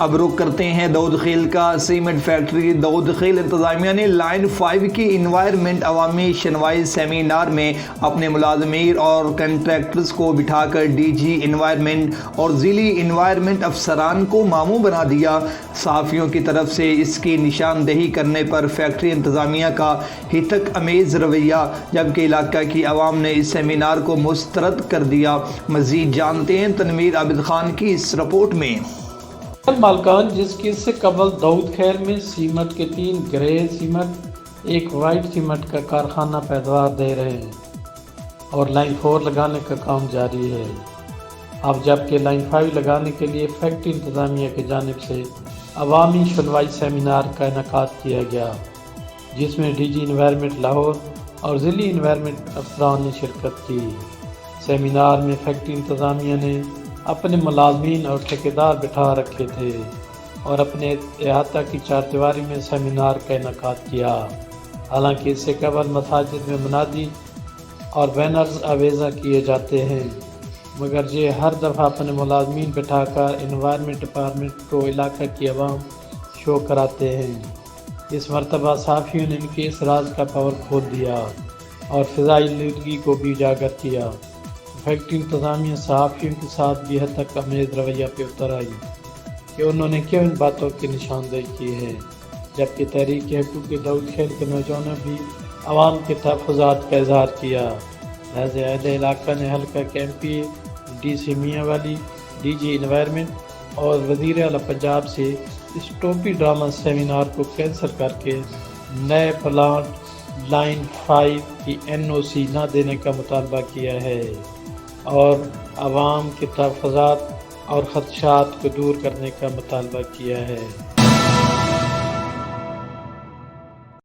اب رخ کرتے ہیں داؤد خیل کا۔ سیمنٹ فیکٹری داؤد خیل انتظامیہ نے لائن 5 کی انوائرمنٹ عوامی شنوائی سیمینار میں اپنے ملازمین اور کنٹریکٹرز کو بٹھا کر ڈی جی انوائرمنٹ اور ضلعی انوائرمنٹ افسران کو ماموں بنا دیا۔ صحافیوں کی طرف سے اس کی نشاندہی کرنے پر فیکٹری انتظامیہ کا ہتک امیز رویہ، جبکہ علاقہ کی عوام نے اس سیمینار کو مسترد کر دیا۔ مزید جانتے ہیں تنویر عابد خان کی اس رپورٹ میں۔ مالکان جس کی اس سے قبل داؤد خیل میں سیمنٹ کے 3 گرے سیمنٹ 1 وائٹ سیمنٹ کا کارخانہ پیداوار دے رہے ہیں اور لائن 4 لگانے کا کام جاری ہے۔ اب جبکہ لائن 5 لگانے کے لیے فیکٹری انتظامیہ کی جانب سے عوامی سنوائی سیمینار کا انعقاد کیا گیا، جس میں ڈی جی انوائرمنٹ لاہور اور ضلعی انوائرمنٹ افسران نے شرکت کی۔ سیمینار میں فیکٹری انتظامیہ نے اپنے ملازمین اور ٹھیکیدار بٹھا رکھے تھے اور اپنے احاطہ کی چاردیواری میں سیمینار کا انعقاد کیا۔ حالانکہ اس سے قبل مساجد میں منادی اور بینرز آویزاں کیے جاتے ہیں، مگر یہ ہر دفعہ اپنے ملازمین بٹھا کر انوائرمنٹ ڈپارٹمنٹ کو علاقہ کی عوام شو کراتے ہیں۔ اس مرتبہ صحافیوں نے ان کے اس راز کا پور کھول دیا اور فضائی آلودگی کو بھی اجاگر کیا۔ فیکٹری انتظامیہ صحافیوں کے ساتھ بھی حد تک امیز رویہ پہ اتر آئی کہ انہوں نے کیوں ان باتوں کی نشاندہی کی ہے، جبکہ تحریک حقوق داؤد خیل کے نوجوانوں نے بھی عوام کے تحفظات کا اظہار کیا۔ لہٰذا اہل علاقہ نے حلقہ کے ایم پی ڈی سی میاں والی، ڈی جی انوائرمنٹ اور وزیر اعلیٰ پنجاب سے اس ٹوپی ڈرامہ سیمینار کو کینسل کر کے نئے پلانٹ لائن 5 کی NOC نہ دینے کا مطالبہ کیا ہے اور عوام کے تحفظات اور خدشات کو دور کرنے کا مطالبہ کیا ہے۔